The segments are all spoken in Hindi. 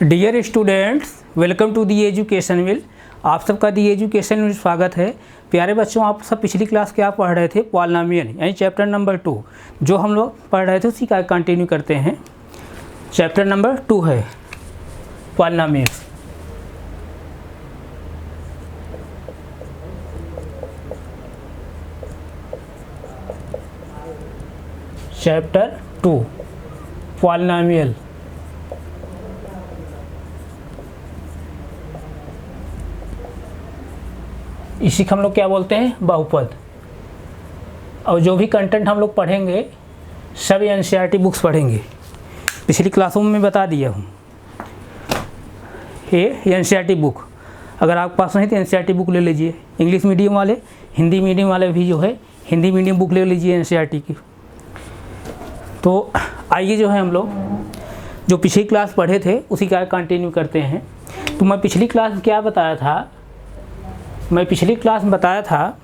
Dear students, welcome to the education will. आप सबका दी एजुकेशन में स्वागत है। प्यारे बच्चों, आप सब पिछली क्लास क्या पढ़ रहे थे? पॉलिनोमियल यानी चैप्टर नंबर 2 जो हम लोग पढ़ रहे थे उसी का कंटिन्यू करते हैं। चैप्टर नंबर 2 है पॉलिनोमियल। Chapter 2 polynomial. इसी को हम लोग क्या बोलते हैं? बहुपद। और जो भी कंटेंट हम लोग पढ़ेंगे सब एनसीईआरटी बुक्स पढ़ेंगे। पिछली क्लासों में बता दिया हूँ। ये एनसीईआरटी बुक अगर आपके पास नहीं तो एनसीईआरटी बुक ले लीजिए। इंग्लिश मीडियम वाले, हिंदी मीडियम वाले भी जो है हिंदी मीडियम बुक ले लीजिए एनसीईआरटी की। तो आइए जो है हम लोग जो पिछली क्लास पढ़े थे उसी का कंटिन्यू करते हैं। तो मैं पिछली क्लास में क्या बताया था? मैं पिछली क्लास में बताया था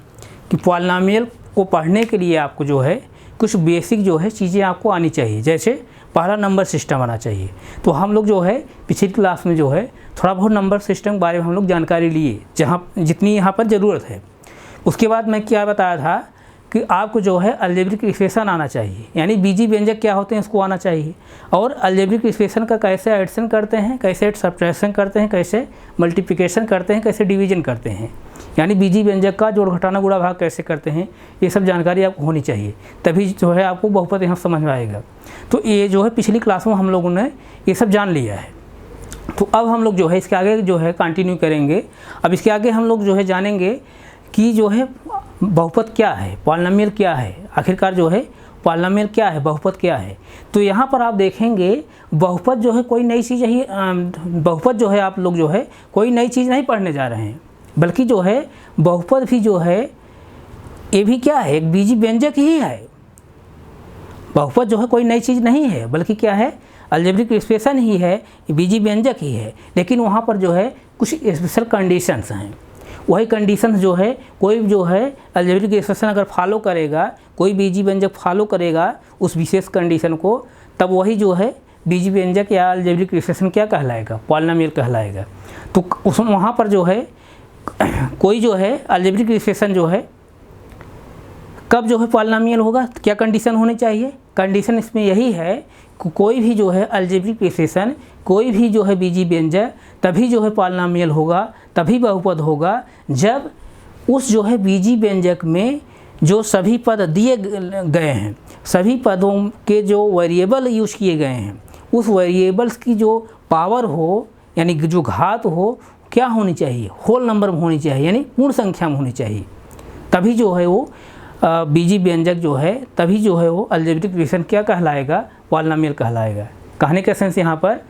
कि पॉलिनोमियल को पढ़ने के लिए आपको जो है कुछ बेसिक जो है चीज़ें आपको आनी चाहिए। जैसे पहला नंबर सिस्टम आना चाहिए। तो हम लोग जो है पिछली क्लास में जो है थोड़ा बहुत नंबर सिस्टम के बारे में हम लोग जानकारी लिए, जहाँ जितनी यहाँ पर ज़रूरत है। उसके बाद मैं क्या बताया था कि आपको जो है अलजेब्रिक इक्वेशन आना चाहिए, यानी बीजी व्यंजक क्या होते हैं उसको आना चाहिए। और अलजेब्रिक इक्वेशन का कैसे एडिशन करते हैं, कैसे सब्ट्रैक्शन करते हैं, कैसे मल्टीप्लिकेशन करते हैं, कैसे डिवीजन करते हैं, यानी बीजी व्यंजक का जोड़ घटाना गुणा भाग कैसे करते हैं, ये सब जानकारी आपको होनी चाहिए। तभी जो है आपको बहुपद यहाँ समझ में आएगा। तो ये जो है पिछली क्लास में हम लोगों ने ये सब जान लिया है। तो अब हम लोग जो है इसके आगे जो है कंटिन्यू करेंगे। अब इसके आगे हम लोग जो है जानेंगे कि जो है बहुपद क्या है, पॉलिनोमियल क्या है, आखिरकार जो है पॉलिनोमियल क्या है, बहुपद क्या है। तो यहाँ पर आप देखेंगे बहुपद जो है कोई नई चीज़ है। बहुपद जो है आप लोग जो है कोई नई चीज़ नहीं पढ़ने जा रहे हैं, बल्कि जो है बहुपद भी जो है ये भी क्या है, एक बीजी व्यंजक ही है। बहुपद जो है कोई नई चीज़ नहीं है, बल्कि क्या है, अलजेब्रिक एक्सप्रेशन ही है, बीजी व्यंजक ही है। लेकिन वहाँ पर जो है कुछ स्पेशल कंडीशंस हैं। वही कंडीशंस जो है कोई जो है अलजेब्रिक एक्सप्रेशन अगर फॉलो करेगा, कोई बीजी व्यंजक फॉलो करेगा उस विशेष कंडीशन को, तब वही जो है बीजी व्यंजक या अलजेब्रिक एक्सप्रेशन क्या कहलाएगा? पॉलिनोमियल कहलाएगा। तो उस वहाँ पर जो है कोई जो है अलजेब्रिक एक्सप्रेशन जो है कब जो है पॉलिनोमियल होगा, क्या कंडीशन होनी चाहिए? कंडीशन इसमें यही है कि कोई भी जो है अलजेब्रिक एक्सप्रेशन, कोई भी जो है बीजी व्यंजक तभी जो है पॉलिनोमियल होगा, तभी बहुपद होगा जब उस जो है बीजी व्यंजक में जो सभी पद दिए गए हैं, सभी पदों के जो वेरिएबल यूज किए गए हैं, उस वेरिएबल्स की जो पावर हो, यानी जो घात हो, क्या होनी चाहिए? होल नंबर में होनी चाहिए, यानी पूर्ण संख्या में होनी चाहिए। तभी जो है वो बीजी व्यंजक जो है, तभी जो है वो अलजेब्रिक एक्सप्रेशन क्या कहलाएगा? पॉलिनोमियल कहलाएगा। कहने का सेंस यहाँ पर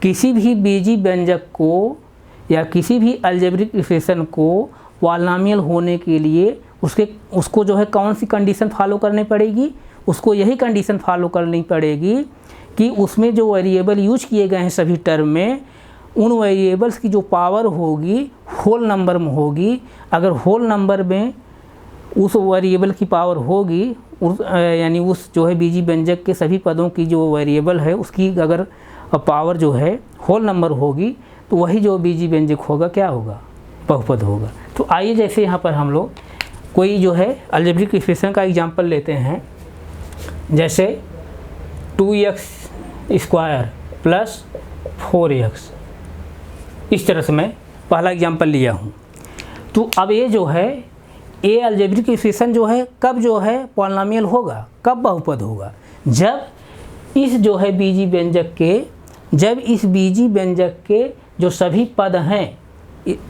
किसी भी बीजी व्यंजक को या किसी भी अलजेब्रिक एक्सप्रेशन को पॉलिनोमियल होने के लिए उसको जो है कौन सी कंडीशन फॉलो करनी पड़ेगी? उसको यही कंडीशन फॉलो करनी पड़ेगी कि उसमें जो वेरिएबल यूज किए गए हैं सभी टर्म में, उन वेरिएबल्स की जो पावर होगी होल नंबर में होगी। अगर होल नंबर में उस वेरिएबल की पावर होगी, यानी उस जो है बीजी व्यंजक के सभी पदों की जो वेरिएबल है उसकी अगर पावर जो है होल नंबर होगी, तो वही जो बीजी व्यंजक होगा क्या होगा? बहुपद होगा। तो आइए जैसे यहाँ पर हम लोग कोई जो है अलजेब्रिक एक्सप्रेशन का एग्जांपल लेते हैं। जैसे 2x² प्लस 4x, इस तरह से मैं पहला एग्जांपल लिया हूँ। तो अब ये जो है ये अलजेब्रिक एक्सप्रेशन जो है कब जो है पॉलिनोमियल होगा, कब बहुपद होगा? जब इस जो है बीजी व्यंजक के, जब इस बीजी व्यंजक के जो सभी पद हैं,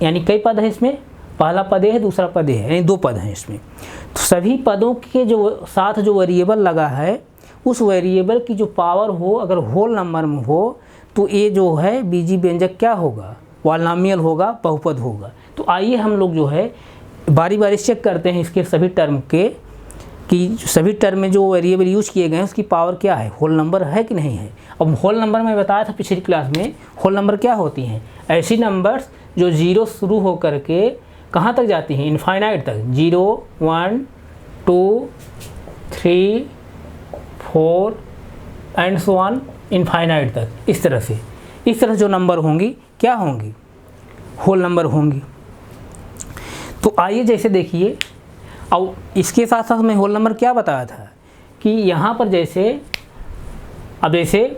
यानी कई पद हैं इसमें, पहला पद है, दूसरा पद है, यानी 2 पद हैं इसमें। तो सभी पदों के जो साथ जो वेरिएबल लगा है, उस वेरिएबल की जो पावर हो अगर होल नंबर में हो, तो ये जो है बीजी व्यंजक क्या होगा? पॉलिनोमियल होगा, बहुपद होगा। तो आइए हम लोग जो है बारी बारी चेक करते हैं इसके सभी टर्म के, कि सभी टर्म में जो वेरिएबल यूज किए गए हैं उसकी पावर क्या है, होल नंबर है कि नहीं है। अब होल नंबर में बताया था पिछली क्लास में, होल नंबर क्या होती हैं? ऐसी नंबर्स जो 0 शुरू हो करके कहाँ तक जाती हैं? इनफाइनाइट तक। 0, 1, 2, 3, 4 एंड सो ऑन इनफाइनाइट तक, इस तरह से। इस तरह जो नंबर होंगी क्या होंगी, होल नंबर होंगी। तो आइए जैसे देखिए, और इसके साथ साथ मैं होल नंबर क्या बताया था कि यहाँ पर जैसे अब जैसे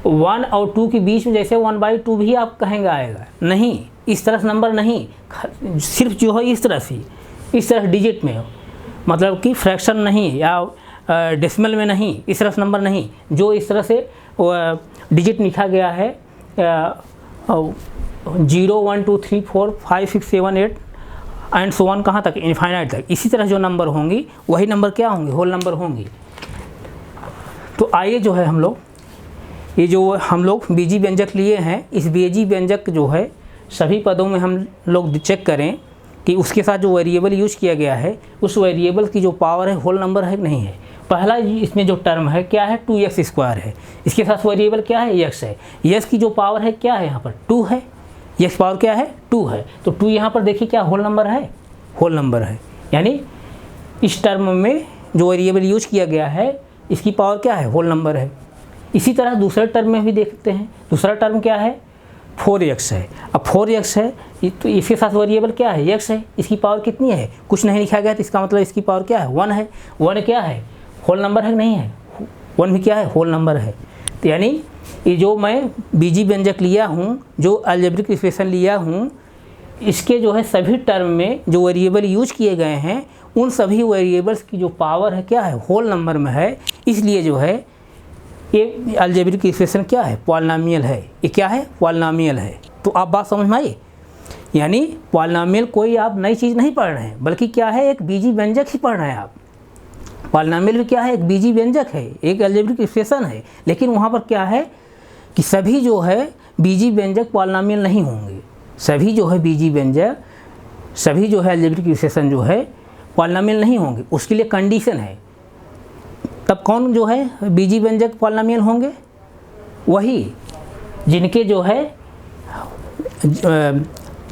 1 और 2 के बीच में जैसे 1/2 भी आप कहेंगे आएगा, नहीं इस तरह से नंबर नहीं, सिर्फ जो है इस तरह से, इस तरह डिजिट में हो, मतलब कि फ्रैक्शन नहीं या डेसिमल में नहीं, इस तरह से नंबर नहीं, जो इस तरह से डिजिट लिखा गया है 0 1 2 3 4 5 6 7 8 एंड सो ऑन कहाँ तक, इनफाइनाइट तक, इसी तरह जो नंबर होंगी वही नंबर क्या होंगे, होल नंबर होंगी। तो आइए जो है हम लोग ये जो हम लोग बीजी व्यंजक लिए हैं, इस बीजी व्यंजक जो है सभी पदों में हम लोग चेक करें कि उसके साथ जो वेरिएबल यूज किया गया है उस वेरिएबल की जो पावर है होल नंबर है कि नहीं है। पहला इसमें जो टर्म है क्या है, 2x² है, इसके साथ वेरिएबल क्या है, x है, x की जो पावर है क्या है यहाँ पर 2 है, x पावर क्या है 2 है, तो 2 यहाँ पर देखिए क्या होल नंबर है, होल नंबर है, यानी इस टर्म में जो वेरिएबल यूज किया गया है इसकी पावर क्या है, होल नंबर है। इसी तरह दूसरे टर्म में भी देखते हैं, दूसरा टर्म क्या है 4x है, अब 4x है तो इसके साथ वेरिएबल क्या है x है, इसकी पावर कितनी है, कुछ नहीं लिखा गया तो इसका मतलब इसकी पावर क्या है 1 है, 1 क्या है होल नंबर है कि नहीं है, 1 भी क्या है होल नंबर है। तो यानी ये जो मैं बीजी व्यंजक लिया हूँ, जो अलजेब्रिक एक्सप्रेशन लिया हूँ, इसके जो है सभी टर्म में जो वेरिएबल यूज किए गए हैं उन सभी वेरिएबल्स की जो पावर है क्या है होल नंबर में है, इसलिए जो है ये अलजेब्रिक एक्सप्रेशन क्या है, पॉलिनोमियल है, ये क्या है पॉलिनोमियल है। तो आप बात समझ में आई, यानी पॉलिनोमियल कोई आप नई चीज़ नहीं पढ़ रहे हैं बल्कि क्या है एक बीजी व्यंजक ही पढ़ रहे हैं आप। पॉलिनोमियल भी क्या है एक बीजी व्यंजक है, एक अलजेब्रिक एक्सप्रेशन है, लेकिन वहाँ पर क्या है कि सभी जो है बीजी व्यंजक पॉलिनोमियल नहीं होंगे, सभी जो है बीजी व्यंजक, सभी जो है अलजेब्रिक एक्सप्रेशन जो है पॉलिनोमियल नहीं होंगे, उसके लिए कंडीशन है। तब कौन जो है बीजी व्यंजक पॉलिनोमियल होंगे, वही जिनके जो है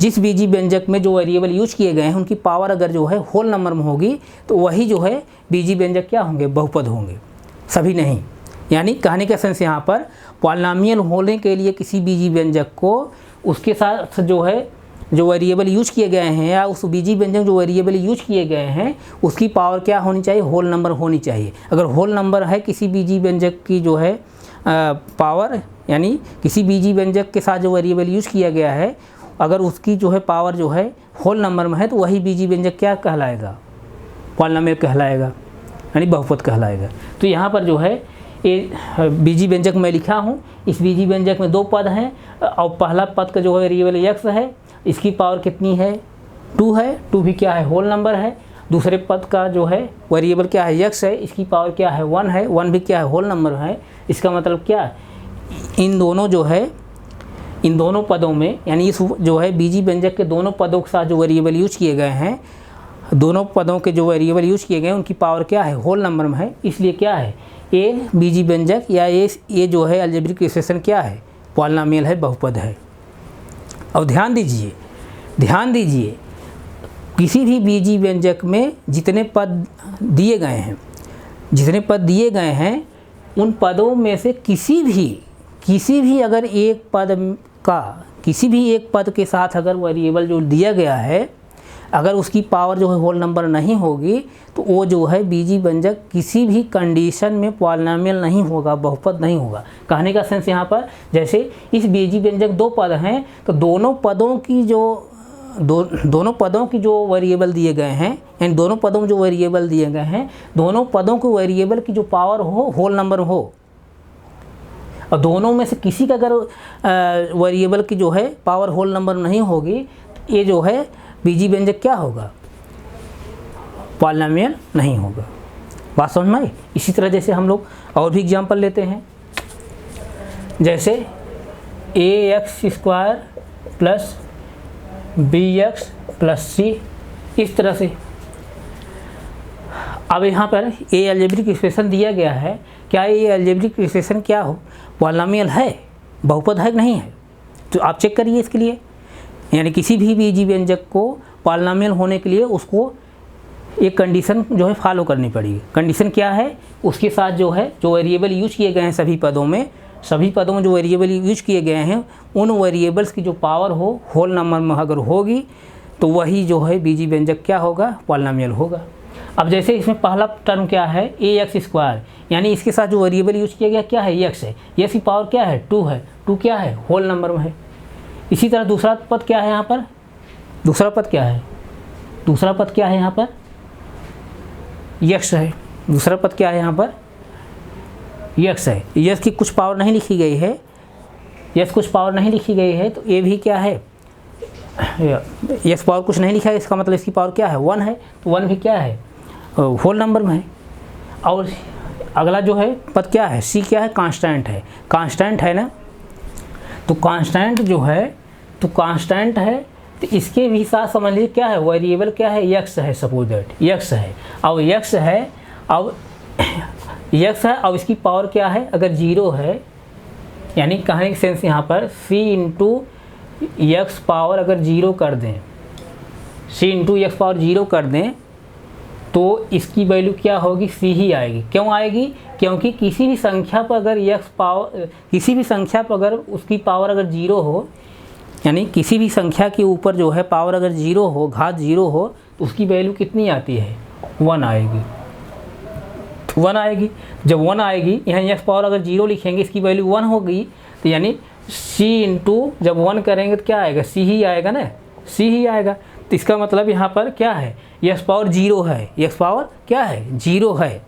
जिस बीजी व्यंजक में जो वेरिएबल यूज किए गए हैं उनकी पावर अगर जो है होल नंबर में होगी तो वही जो है बीजी व्यंजक क्या होंगे, बहुपद होंगे, सभी नहीं। यानी कहने का सेंस यहाँ पर पॉलिनोमियल होने के लिए किसी बीजी व्यंजक को उसके साथ जो है जो वेरिएबल यूज किए गए हैं या उस बीजी व्यंजक जो वेरिएबल यूज किए गए हैं उसकी पावर क्या होनी चाहिए, होल नंबर होनी चाहिए। अगर होल नंबर है किसी बीजी व्यंजक की जो है पावर, यानी किसी बीजी व्यंजक के साथ जो वेरिएबल यूज किया गया है अगर उसकी जो है पावर जो है होल नंबर में है तो वही बीजी व्यंजक क्या कहलाएगा, पॉलिनोमियल कहलाएगा, यानी बहुपद कहलाएगा। तो यहाँ पर जो है ये बीजी व्यंजक मैं लिखा हूँ, इस बीजी व्यंजक में 2 पद हैं और पहला पद का जो है वेरिएबल x है, इसकी पावर कितनी है 2 है, 2 भी क्या है होल नंबर है। दूसरे पद का जो है वेरिएबल क्या है x है, इसकी पावर क्या है 1 है, 1 भी क्या है होल नंबर है। इसका मतलब क्या, इन दोनों जो है इन दोनों पदों में, यानी इस जो है बीजी व्यंजक के दोनों पदों के साथ जो वेरिएबल यूज किए गए हैं, दोनों पदों के जो वेरिएबल यूज किए गए हैं उनकी पावर क्या है होल नंबर में है, इसलिए क्या है ये बीजी व्यंजक या ये जो है अलजेब्रिक एक्सप्रेशन क्या है, पॉलिनोमियल है, बहुपद है। अब ध्यान दीजिए किसी भी बीजी व्यंजक में जितने पद दिए गए हैं उन पदों में से किसी भी अगर एक पद का किसी भी एक पद के साथ अगर वेरिएबल जो दिया गया है अगर उसकी पावर जो है होल नंबर नहीं होगी तो वो जो है बीजी व्यंजक किसी भी कंडीशन में पॉलिनोमियल नहीं होगा, बहुपद नहीं होगा। कहने का सेंस यहाँ पर जैसे इस बीजी व्यंजक 2 पद हैं तो दोनों पदों की जो वेरिएबल दिए गए हैं, यानी दोनों पदों में जो वेरिएबल दिए गए हैं दोनों पदों के वेरिएबल की जो पावर हो होल नंबर हो, और दोनों में से किसी का अगर वेरिएबल की जो है पावर होल नंबर नहीं होगी तो ये जो है बीजी व्यंजक क्या होगा, पॉलिनोमियल नहीं होगा। बात समझ में आई। इसी तरह जैसे हम लोग और भी एग्जांपल लेते हैं, जैसे ax² plus bx plus c, इस तरह से। अब यहाँ पर ये अलजेब्रिक एक्सप्रेशन दिया गया है, क्या ये अलजेब्रिक एक्सप्रेशन क्या हो, पॉलिनोमियल है, बहुपद है कि नहीं है, तो आप चेक करिए इसके लिए। यानी किसी भी बीजी व्यंजक को पॉलिनोमियल होने के लिए उसको एक कंडीशन जो है फॉलो करनी पड़ेगी। कंडीशन क्या है, उसके साथ जो है जो वेरिएबल यूज किए गए हैं सभी पदों में सभी पदों में जो वेरिएबल यूज किए गए हैं उन वेरिएबल्स की जो पावर हो होल नंबर में अगर होगी तो वही जो है बीजी व्यंजक क्या होगा, पॉलिनोमियल होगा। अब जैसे इसमें पहला टर्म क्या है, ax², यानी इसके साथ जो वेरिएबल यूज किया गया क्या है, x है, x की पावर क्या है, 2 है, 2 क्या है, होल नंबर में है। इसी तरह दूसरा पद क्या है यहाँ पर, दूसरा पद क्या है, दूसरा पद क्या है यहाँ पर, x है, दूसरा पद क्या है यहाँ पर, x है। x की कुछ पावर नहीं लिखी गई है, x कुछ पावर नहीं लिखी गई है, तो ये भी क्या है, x पावर कुछ नहीं लिखा है, इसका मतलब इसकी पावर क्या है, 1 है, तो 1 भी क्या है, होल नंबर में है। और अगला जो है पद क्या है, c क्या है, कांस्टेंट है, कांस्टेंट है ना, तो कांस्टेंट जो है, तो कांस्टेंट है, तो इसके भी साथ समझ लीजिए क्या है, वेरिएबल क्या है, x है, सपोज दैट x है। अब x है, अब x है, अब इसकी पावर क्या है, अगर 0 है, यानी कहने की सेंस यहाँ पर c इंटू x पावर अगर 0 कर दें, c इंटू x पावर 0 कर दें, तो इसकी वैल्यू क्या होगी, c ही आएगी। क्यों आएगी, क्योंकि किसी भी संख्या पर अगर x पावर, किसी भी संख्या पर अगर उसकी पावर अगर 0 हो, यानी किसी भी संख्या के ऊपर जो है पावर अगर 0 हो, घात 0 हो, तो उसकी वैल्यू कितनी आती है, 1 आएगी, 1 आएगी। जब 1 आएगी, यहाँ x पावर अगर 0 लिखेंगे, इसकी वैल्यू 1 होगी, तो यानी c इंटू जब 1 करेंगे तो क्या आएगा, c ही आएगा ना, c ही आएगा। तो इसका मतलब यहाँ पर क्या है, x पावर 0 है, x पावर क्या है, 0 है,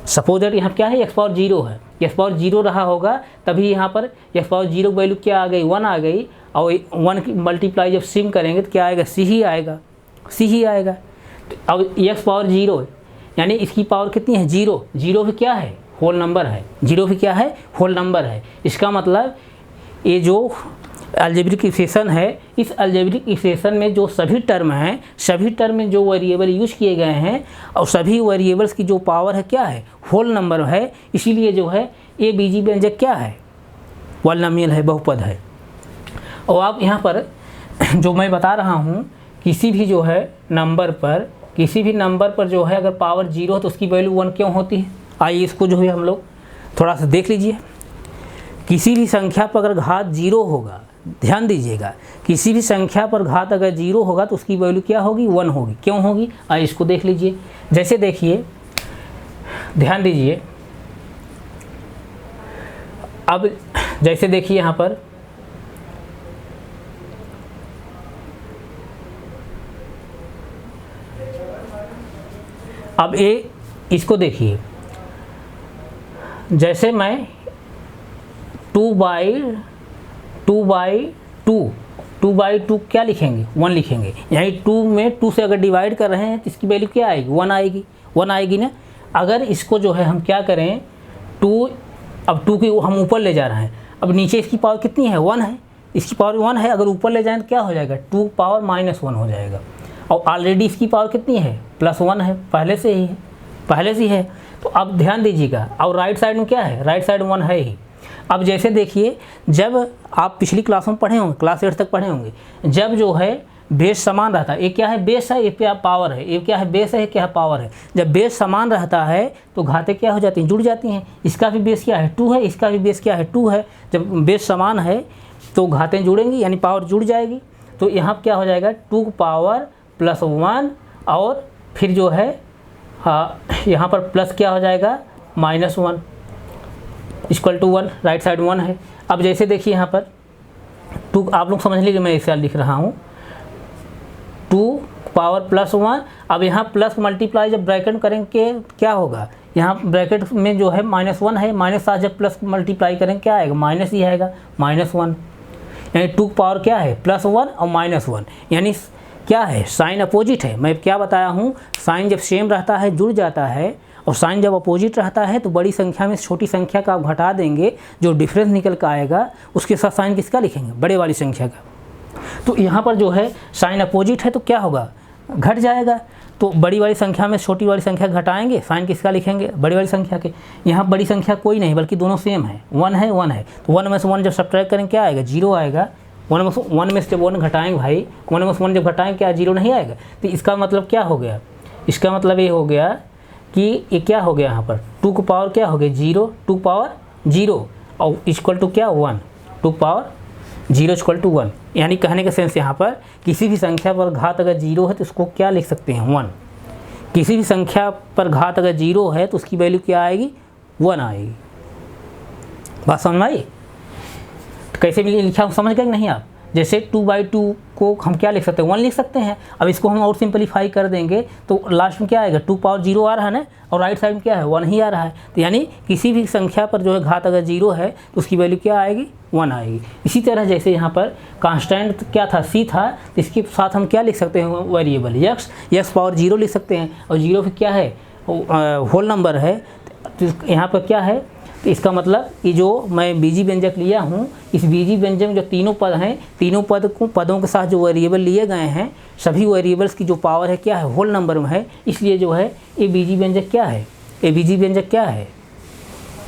सपोज दैट यहाँ क्या है, x पावर 0 है, x पावर 0 रहा होगा, तभी यहाँ पर x पावर 0 वैल्यू क्या आ गई, 1 आ गई, और 1 की मल्टीप्लाई जब सिम करेंगे तो क्या आएगा, c ही आएगा, c ही आएगा। तो अब x पावर 0 यानी इसकी पावर कितनी है, 0, 0 भी क्या है, होल नंबर है, 0 भी क्या है, होल नंबर है। इसका मतलब ये जो अलजेब्रिक इक्वेशन है, इस अलजेब्रिक इक्वेशन में जो सभी टर्म हैं, सभी टर्म में जो वेरिएबल यूज किए गए हैं और सभी वेरिएबल्स की जो पावर है क्या है, होल नंबर है। इसीलिए जो है ये बीजी व्यंजक क्या है, पॉलिनोमियल है, बहुपद है। और आप यहाँ पर जो मैं बता रहा हूँ, किसी भी जो है नंबर पर, किसी भी नंबर पर जो है अगर पावर 0 हो तो उसकी वैल्यू 1 क्यों होती है। आइए इसको जो है हम लोग थोड़ा सा देख लीजिए। किसी भी संख्या पर अगर घात 0 होगा, ध्यान दीजिएगा, किसी भी संख्या पर घात अगर 0 होगा तो उसकी वैल्यू क्या होगी, 1 होगी। क्यों होगी, आइए इसको देख लीजिए। जैसे देखिए, ध्यान दीजिए, अब जैसे देखिए यहाँ पर अब ये इसको देखिए, जैसे मैं 2/2 क्या लिखेंगे, 1 लिखेंगे, यानी 2 में 2 से अगर डिवाइड कर रहे हैं तो इसकी वैल्यू क्या आएगी, 1 आएगी, 1 आएगी ना। अगर इसको जो है हम क्या करें, 2, अब 2 की हम ऊपर ले जा रहे हैं, अब नीचे इसकी पावर कितनी है, 1 है, इसकी पावर 1 है, अगर ऊपर ले जाएं तो क्या हो जाएगा, 2 पावर -1 हो जाएगा। और ऑलरेडी इसकी पावर कितनी है, +1 है, पहले से ही है, पहले से ही है। तो अब ध्यान दीजिएगा, और राइट साइड में क्या है, राइट साइड 1 है ही। अब जैसे देखिए, जब आप पिछली क्लास में पढ़े होंगे, क्लास 8 तक पढ़े होंगे, जब जो है बेस समान रहता है, ये क्या है, बेस है, ये क्या पावर है, ये क्या है, बेस है, ये क्या पावर है। जब बेस समान रहता है तो घातें क्या हो जाती हैं, जुड़ जाती हैं। इसका भी बेस क्या है, 2 है, इसका भी बेस क्या है, 2 है। जब बेस समान है तो घातें जुड़ेंगी, यानी पावर जुड़ जाएगी। तो यहाँ क्या हो जाएगा, 2 पावर +1, और फिर जो है यहाँ पर प्लस क्या हो जाएगा, -1 = 1, राइट साइड 1 है। अब जैसे देखिए यहाँ पर 2, आप लोग समझ लीजिए, मैं इसे लिख रहा हूँ, 2 पावर +1। अब यहाँ प्लस मल्टीप्लाई जब ब्रैकेट करेंगे क्या होगा, यहाँ ब्रैकेट में जो है -1 है, -7 जब प्लस मल्टीप्लाई करेंगे क्या आएगा, माइनस ही आएगा, -1, यानी 2 पावर क्या है, +1 और -1, यानी क्या है, साइन अपोजिट है। मैं क्या बताया हूँ, साइन जब सेम रहता है जुड़ जाता है, और साइन जब अपोजिट रहता है तो बड़ी संख्या में छोटी संख्या का आप घटा देंगे, जो डिफरेंस निकल कर आएगा उसके साथ साइन किसका लिखेंगे, बड़े वाली संख्या का। तो यहाँ पर जो है साइन अपोजिट है तो क्या होगा, घट जाएगा। तो बड़ी वाली संख्या में छोटी वाली संख्या घटाएंगे, साइन किसका लिखेंगे, बड़ी वाली संख्या के। यहाँ बड़ी संख्या कोई नहीं बल्कि दोनों सेम है, 1 है, 1 है, तो 1 में से 1 जब सब्ट्रैक्ट करेंगे क्या आएगा, 0 आएगा। 1 में से जब 1 घटाएंगे भाई, 1 में से 1 जब घटाएंगे क्या 0 नहीं आएगा। तो इसका मतलब क्या हो गया, इसका मतलब ये हो गया कि ये क्या हो गया, यहाँ पर 2 की पावर क्या हो गई 0, 2 पावर 0, और इक्वल टू क्या 1, 2 पावर 0 इक्वल टू 1। यानी कहने का सेंस यहाँ पर किसी भी संख्या पर घात अगर 0 है तो उसको क्या लिख सकते हैं 1। किसी भी संख्या पर घात अगर 0 है तो उसकी वैल्यू क्या आएगी 1 आएगी। बात समझ में आई? तो कैसे भी लिखा समझ गए नहीं आप? जैसे 2/2 को हम क्या लिख सकते हैं 1 लिख सकते हैं। अब इसको हम और सिंपलीफाई कर देंगे तो लास्ट में क्या आएगा 2 पावर 0 आ रहा है ना, और राइट साइड में क्या है 1 ही आ रहा है। तो यानी किसी भी संख्या पर जो है घात अगर 0 है तो उसकी वैल्यू क्या आएगी 1 आएगी। इसी तरह जैसे यहाँ पर कांस्टेंट क्या था c था, तो इसके साथ हम क्या लिख सकते हैं वेरिएबल x पावर 0 लिख सकते हैं, और 0 फिर क्या है होल नंबर है। तो यहाँ पर क्या है, तो इसका मतलब ये जो मैं बीजी व्यंजक लिया हूँ, इस बीजी व्यंजक में जो तीनों पद हैं, तीनों पदों के साथ जो वेरिएबल लिए गए हैं, सभी वेरिएबल्स की जो पावर है क्या है होल नंबर में है। इसलिए जो है ये बीजी व्यंजक क्या है, ये बीजी व्यंजक क्या है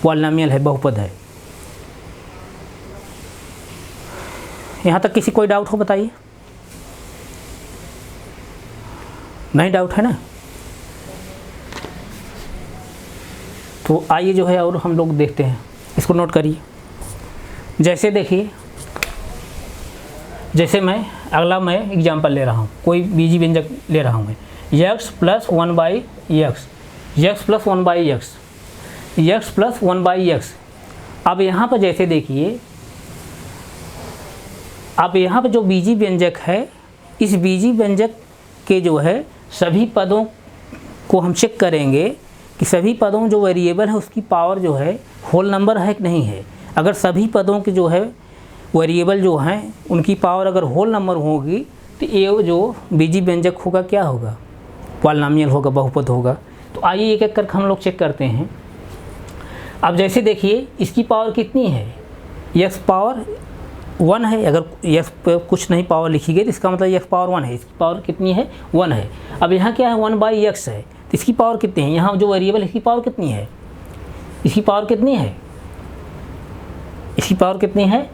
पॉलिनोमियल है, बहुपद है। यहाँ तक किसी कोई डाउट हो बताइए? नहीं डाउट है ना? तो आइए जो है और हम लोग देखते हैं, इसको नोट करिए। जैसे देखिए, जैसे मैं एग्जांपल ले रहा हूँ, कोई बीजी व्यंजक ले रहा हूँ मैं, x plus 1/x, x plus 1/x, x plus 1/x। अब यहाँ पर जैसे देखिए, अब यहाँ पर जो बीजी व्यंजक है, इस बीजी व्यंजक के जो है सभी पदों को हम चेक करेंगे कि सभी पदों जो वेरिएबल है उसकी पावर जो है होल नंबर है कि नहीं है। अगर सभी पदों के जो है वेरिएबल जो हैं उनकी पावर अगर होल नंबर होगी तो ये जो बीजी व्यंजक होगा क्या होगा पॉलिनोमियल होगा, बहुपद होगा। तो आइए एक एक करके हम लोग चेक करते हैं। अब जैसे देखिए इसकी पावर कितनी है, x पावर 1 है। अगर x पे कुछ नहीं पावर लिखी गई तो इसका मतलब x पावर 1 है, इसकी पावर कितनी है 1 है। अब यहाँ क्या है 1/x है, तो इसकी पावर कितनी है, यहाँ जो वेरिएबल इसकी पावर कितनी है, इसकी पावर कितनी है, इसकी पावर कितनी है,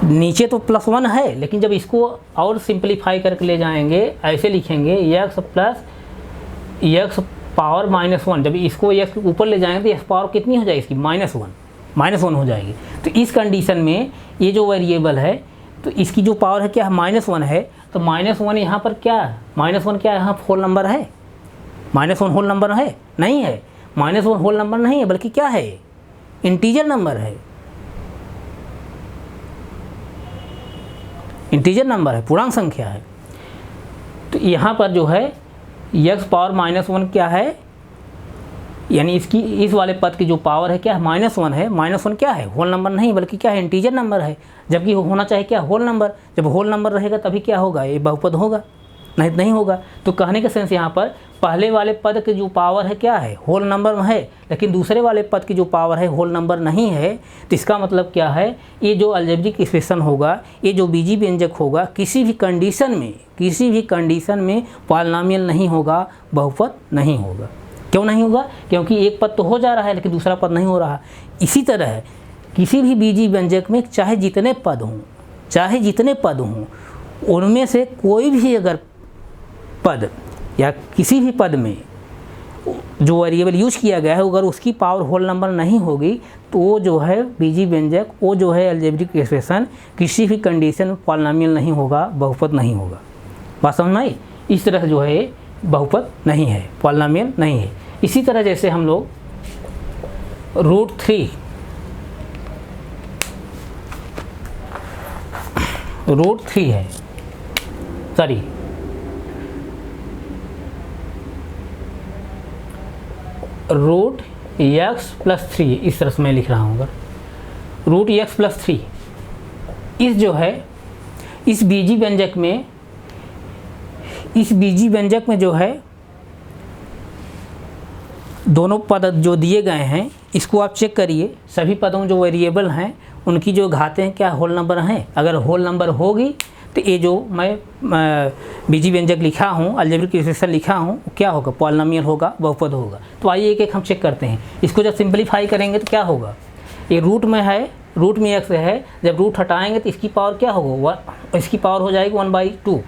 नीचे तो +1 है, लेकिन जब इसको और सिंपलीफाई करके ले जाएंगे ऐसे लिखेंगे x प्लस x पावर -1। जब इसको x के ऊपर ले जाएंगे तो x पावर कितनी हो जाएगी इसकी -1 हो जाएगी। तो इस कंडीशन में ये जो वेरिएबल है तो इसकी जो पावर है क्या है -1 है, तो -1 यहाँ पर क्या है, -1 क्या यहाँ होल नंबर है, -1 होल नंबर है नहीं है, -1 होल नंबर नहीं है बल्कि क्या है इंटीजर नंबर है, इंटीजर नंबर है, पूर्णांक संख्या है। तो यहाँ पर जो है x पावर -1 क्या है, यानी इसकी इस वाले पद की जो पावर है क्या है -1 है। -1 क्या है होल नंबर नहीं बल्कि क्या है इंटीजर नंबर है, जबकि होना चाहिए क्या होल नंबर। जब होल नंबर रहेगा तभी क्या होगा ये बहुपद होगा, नहीं तो नहीं होगा। तो कहने का सेंस यहाँ पर पहले वाले पद की जो पावर है क्या है होल नंबर में है, लेकिन दूसरे वाले पद की जो पावर है होल नंबर नहीं है। तो इसका मतलब क्या है, ये जो अलजेब्रिक एक्सप्रेशन होगा, ये जो बीजी व्यंजक होगा, किसी भी कंडीशन में पॉलिनोमियल नहीं होगा, बहुपद नहीं होगा। क्यों नहीं होगा, क्योंकि एक पद तो हो जा रहा है लेकिन दूसरा पद नहीं हो रहा। इसी तरह किसी भी बीजी व्यंजक में चाहे जितने पद हों, उनमें से कोई भी अगर पद या किसी भी पद में जो वेरिएबल यूज किया गया है अगर उसकी पावर होल नंबर नहीं होगी तो वो जो है बीजी व्यंजक, वो जो है अलजेब्रिक एक्सप्रेशन किसी भी कंडीशन में पॉलिनोमियल नहीं होगा, बहुपद नहीं होगा। बात समझ में आई? इस तरह जो है बहुपद नहीं है, पॉलिनोमियल नहीं है। इसी तरह जैसे हम लोग √3 है, सॉरी √x+3 इस तरह से मैं लिख रहा हूँ। अगर √x+3 इस जो है इस बीजी व्यंजक में जो है दोनों पद जो दिए गए हैं इसको आप चेक करिए। सभी पदों जो वेरिएबल हैं उनकी जो घातें हैं क्या होल नंबर हैं। अगर होल नंबर होगी तो ये जो मैं बीजी व्यंजक लिखा हूँ, अलजेब्रिक एक्सप्रेशन लिखा हूँ, क्या होगा पॉलिनोमियल होगा, बहुपद होगा। तो आइए एक एक हम चेक करते हैं। इसको जब सिंपलीफाई करेंगे तो क्या होगा, ये रूट में है, रूट में x है, जब रूट हटाएंगे तो इसकी पावर क्या होगा, इसकी पावर हो जाएगी 1/2,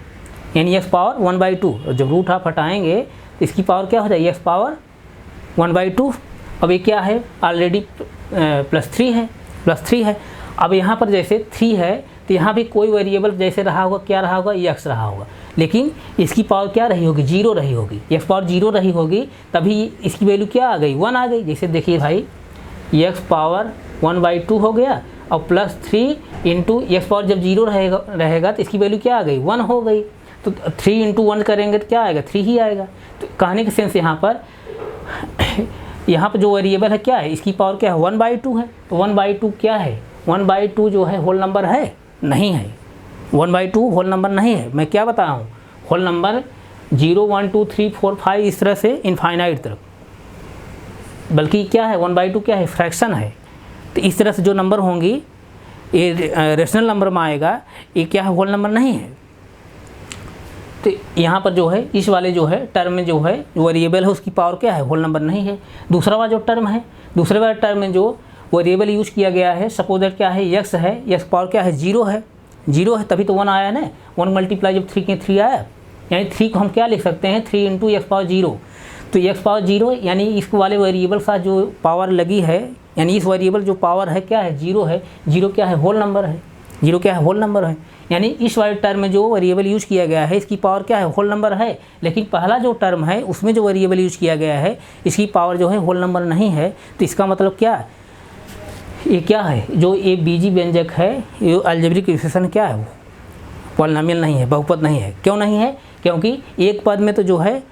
यानी x पावर 1/2। जब रूट आप हटाएंगे तो इसकी पावर क्या हो जाएगी x पावर 1/2। अब ये क्या है ऑलरेडी +3 है, +3 है। अब यहाँ पर जैसे 3 है तो यहाँ भी कोई वेरिएबल जैसे रहा होगा, क्या रहा होगा, x रहा होगा, लेकिन इसकी पावर क्या रही होगी, 0 रही होगी। x पावर 0 रही होगी तभी इसकी वैल्यू क्या आ गई, 1 आ गई। जैसे देखिए भाई x पावर 1/2 हो गया और +3 इंटू x पावर जब 0 रहेगा तो इसकी वैल्यू क्या आ गई, 1 हो गई। तो 3 इंटू 1 करेंगे तो क्या आएगा, 3 ही आएगा। तो कहने के सेंस यहाँ पर जो वेरिएबल है क्या है, इसकी पावर क्या है, 1/2 है। तो 1/2 क्या है, 1/2 जो है होल नंबर है, नहीं है। 1/2 होल नंबर नहीं है। मैं क्या बता रहा हूँ, होल नंबर 0 1 2 3 4 5 इस तरह से इनफाइनाइट तक, बल्कि क्या है 1/2 क्या है, फ्रैक्शन है। तो इस तरह से जो नंबर होंगी ये रेशनल नंबर में आएगा, ये क्या है, होल नंबर नहीं है। तो यहाँ पर जो है इस वाले जो है टर्म में जो है वेरिएबल है उसकी पावर क्या है, होल नंबर नहीं है। दूसरा वाला जो टर्म है, दूसरे वाले टर्म में जो वेरिएबल यूज किया गया है, सपोज दैट क्या है, x है, x पावर क्या है, 0 है, 0 है तभी तो 1 आया ना। 1 मल्टीप्लाई जब 3 के 3 आया, यानी 3 को हम क्या लिख सकते हैं, 3 इंटू x पावर 0। तो x पावर 0 यानी इस वाले वेरिएबल का जो पावर लगी है, यानी इस वेरिएबल जो पावर है क्या है, 0 है। 0 क्या है, होल नंबर है। 0 क्या है, होल नंबर है। यानी इस वाले टर्म में जो वेरिएबल यूज किया गया है इसकी पावर क्या है, होल नंबर है। लेकिन पहला जो टर्म है उसमें जो वेरिएबल यूज किया गया है इसकी पावर जो है होल नंबर नहीं है। तो इसका मतलब क्या, ये क्या है, जो ये बीजी व्यंजक है, ये अलजेब्रिक इक्वेशन क्या है, वो पॉलिनोमियल नहीं है, बहुपद नहीं है। क्यों नहीं है, क्योंकि एक पद में तो जो है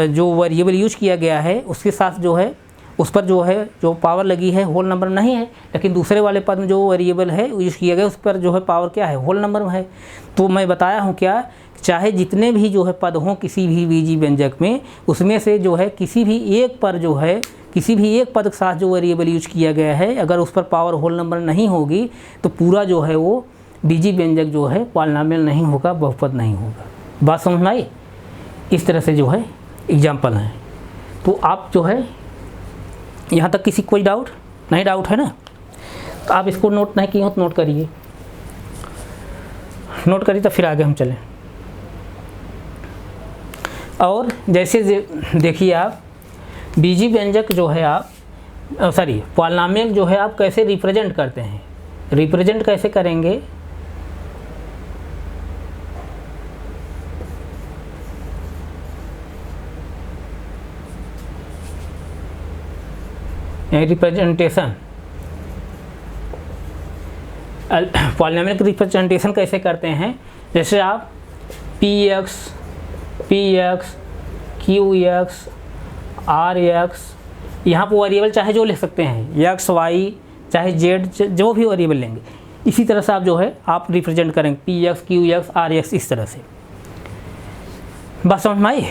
जो वेरिएबल यूज किया गया है उसके साथ जो है उस पर जो है जो पावर लगी है होल नंबर नहीं है। लेकिन दूसरे वाले पद में जो वेरिएबल है यूज किया गया उस पर जो है पावर क्या है, होल नंबर में है। तो मैं बताया हूँ क्या, चाहे जितने भी जो है पद हों किसी भी बीजी व्यंजक में, उसमें से जो है किसी भी एक पर जो है किसी भी एक पद के साथ जो वेरिएबल यूज किया गया है अगर उस पर पावर होल नंबर नहीं होगी तो पूरा जो है वो बीजी व्यंजक जो है पॉलिनोमियल नहीं होगा, बहुपद नहीं होगा। बात समझ में आई। इस तरह से जो है एग्जाम्पल हैं। तो आप जो है यहाँ तक किसी कोई डाउट नहीं, डाउट है ना, तो आप इसको नोट नहीं किए हो तो नोट करिए, नोट करिए तो फिर आगे हम चलें। और जैसे देखिए आप बीजी व्यंजक जो है आप पॉलिनोमियल जो है आप कैसे रिप्रेजेंट करते हैं, रिप्रेजेंट कैसे करेंगे, रिप्रेजेंटेशन, पॉलिनोमियल का रिप्रेजेंटेशन कैसे करते हैं। जैसे आप px, qx, rx, यहाँ पर वेरिएबल चाहे जो लिख सकते हैं, x y चाहे z, जो भी वेरिएबल लेंगे इसी तरह से आप जो है आप रिप्रेजेंट करेंगे px, qx, rx, इस तरह से। बात समझ में आई।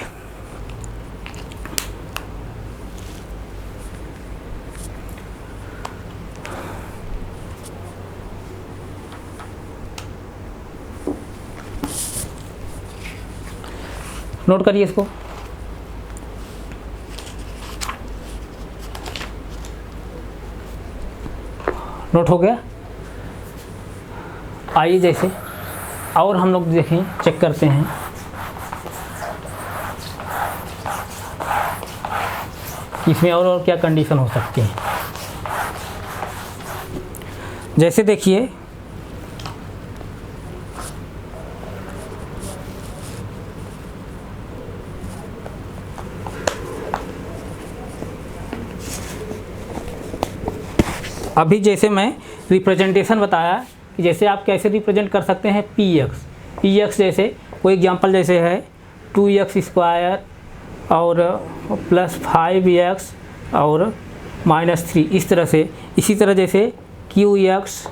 नोट करिए इसको। नोट हो गया। आइए जैसे और हम लोग देखें, चेक करते हैं कि इसमें और क्या कंडीशन हो सकती है। जैसे देखिए अभी जैसे मैं रिप्रेजेंटेशन बताया कि जैसे आप कैसे रिप्रेजेंट कर सकते हैं px, जैसे कोई एग्जांपल जैसे है 2x² और +5x और -3, इस तरह से। इसी तरह जैसे qx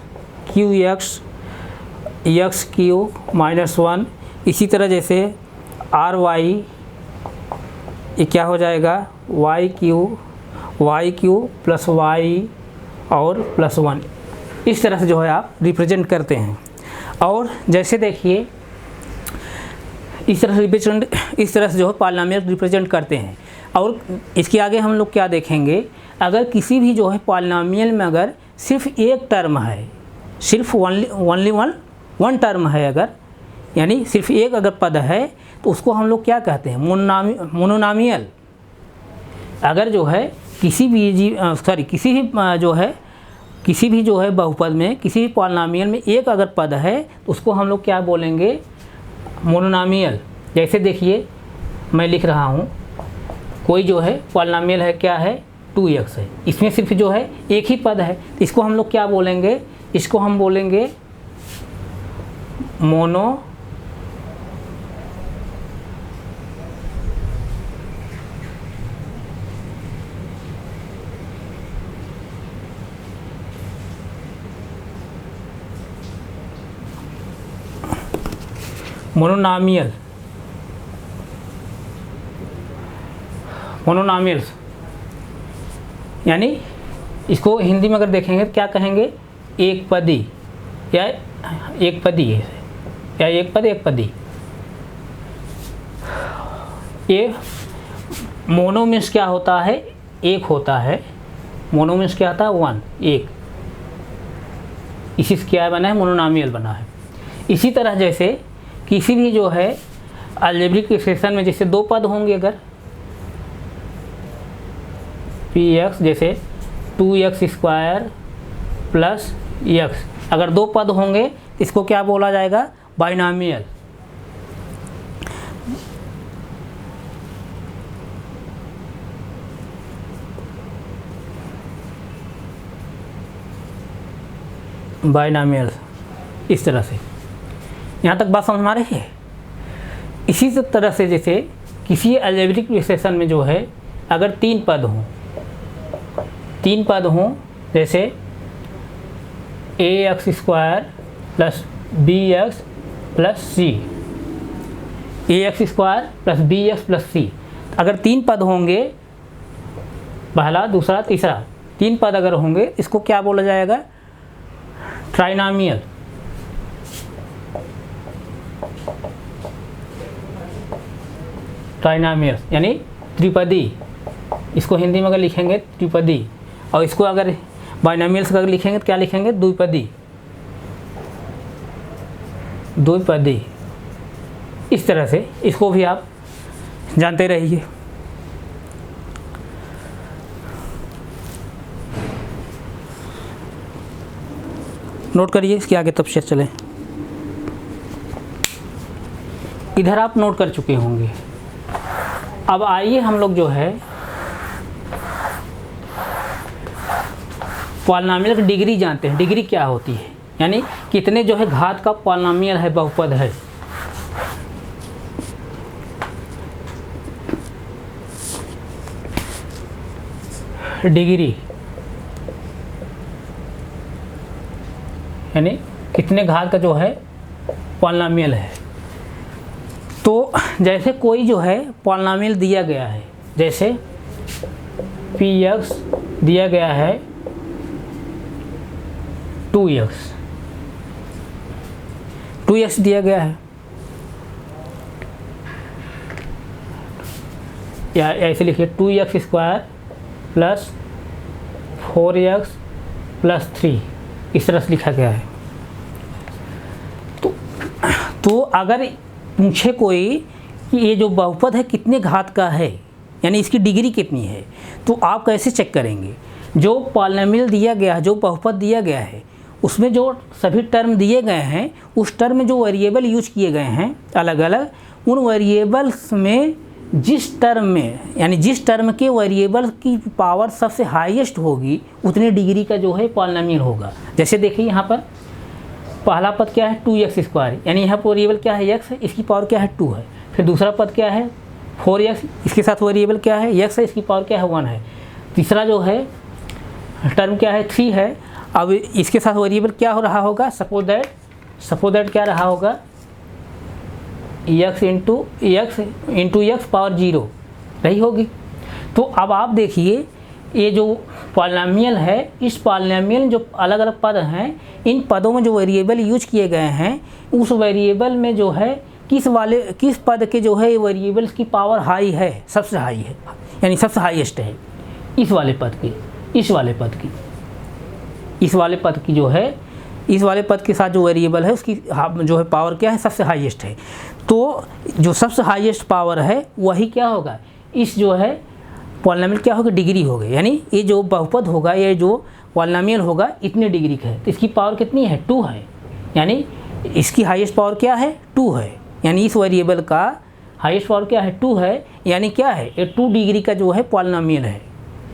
x³ -1, इसी तरह जैसे ry, ये क्या हो जाएगा y³ + y और +1, इस तरह से जो है आप रिप्रेजेंट करते हैं। और जैसे देखिए इस तरह से जो है पॉलिनोमियल रिप्रेजेंट करते हैं। और इसके आगे हम लोग क्या देखेंगे, अगर किसी भी जो है पॉलिनोमियल में अगर सिर्फ एक टर्म है, सिर्फ ओनली वन टर्म है, अगर यानी सिर्फ एक अगर पद है तो उसको हम लोग क्या कहते हैं, मोनोनॉमियल। अगर जो है किसी भी जो है बहुपद में, किसी भी पॉलिनॉमियल में एक अगर पद है तो उसको हम लोग क्या बोलेंगे, मोनोनॉमियल। जैसे देखिए मैं लिख रहा हूँ, कोई जो है पॉलिनॉमियल है, क्या है, 2x है, इसमें सिर्फ जो है एक ही पद है, इसको हम लोग क्या बोलेंगे, इसको हम बोलेंगे मोनोनॉमियल्स, यानी इसको हिंदी में अगर देखेंगे तो क्या कहेंगे, एक पदी या एक पदी या एक पद एक पदी। ये मोनो मीन्स क्या होता है, एक होता है, मोनो मीन्स क्या होता है, वन, एक, इसी से क्या बना है, मोनोनॉमियल बना है। इसी तरह जैसे किसी भी जो है अलजेब्रिक एक्सप्रेशन में जैसे दो पद होंगे, अगर px जैसे 2x² प्लस x, अगर दो पद होंगे तो इसको क्या बोला जाएगा, बाइनॉमियल। बाइनॉमियल, इस तरह से। यहाँ तक बात समझ में आ रही है। इसी तरह से जैसे किसी अलजेब्रिक एक्सप्रेशन में जो है अगर तीन पद हों जैसे ax² plus bx plus c, ax² plus bx plus c, अगर तीन पद होंगे, पहला दूसरा तीसरा, तीन पद अगर होंगे इसको क्या बोला जाएगा, ट्राइनॉमियल। ट्राइनॉमियल यानी त्रिपदी, इसको हिंदी में अगर लिखेंगे त्रिपदी, और इसको अगर बाइनॉमियल्स अगर लिखेंगे तो क्या लिखेंगे, द्विपदी। द्विपदी, इस तरह से इसको भी आप जानते रहिए। नोट करिए, इसके आगे तब से चलें। इधर आप नोट कर चुके होंगे। अब आइए हम लोग जो है पॉलिनॉमियल की डिग्री जानते हैं। डिग्री क्या होती है, यानी कितने जो है घात का पॉलिनॉमियल है, बहुपद है। डिग्री यानी कितने घात का जो है पॉलिनॉमियल है। तो जैसे कोई जो है पॉलिनॉमियल दिया गया है, जैसे px दिया गया है 2x दिया गया है, या ऐसे लिखिए 2x² प्लस 4x प्लस 3, इस तरह से लिखा गया है। तो अगर पूछे कोई कि ये जो बहुपद है कितने घात का है, यानी इसकी डिग्री कितनी है, तो आप कैसे चेक करेंगे। जो पॉलिनॉमियल दिया गया है, जो बहुपद दिया गया है, उसमें जो सभी टर्म दिए गए हैं, उस टर्म में जो वेरिएबल यूज किए गए हैं अलग अलग, उन वेरिएबल्स में जिस टर्म में, यानी जिस टर्म के वेरिएबल की पावर सबसे हाईएस्ट होगी, उतने डिग्री का जो है पॉलिनॉमियल होगा। जैसे देखिए यहाँ पर पहला पद क्या है, 2x², यानी यहाँ पर वेरिएबल क्या है, x है, इसकी पावर क्या है, 2 है। फिर दूसरा पद क्या है, 4x, इसके साथ वेरिएबल क्या है, x है, इसकी पावर क्या है, 1 है। तीसरा जो है टर्म क्या है, 3 है। अब इसके साथ वेरिएबल क्या हो रहा होगा, सपोज दैट क्या रहा होगा, x इंटू x पावर 0 रही होगी। तो अब आप देखिए ये जो पॉलिनॉमियल है, इस पॉलिनॉमियल जो अलग अलग पद हैं, इन पदों में जो वेरिएबल यूज किए गए हैं, उस वेरिएबल में जो है किस पद के जो है वेरिएबल्स की पावर हाई है, सबसे हाई है, यानी सबसे हाईएस्ट है, इस वाले पद की, इस वाले पद की जो है, इस वाले पद के साथ जो वेरिएबल है उसकी जो है पावर क्या है, सबसे हाईएस्ट है। तो जो सबसे हाईएस्ट पावर है वही क्या होगा, इस जो है पॉलिनोमियल क्या होगा, डिग्री होगा, यानी ये जो बहुपद होगा, ये जो पॉलिनोमियल होगा इतने डिग्री का है, तो इसकी पावर कितनी है, 2 है, यानी इसकी हाईएस्ट पावर क्या है, 2 है, यानी इस वेरिएबल का हाईएस्ट पावर क्या है, 2 है, यानी क्या है, ये 2 डिग्री का जो है पॉलिनोमियल है,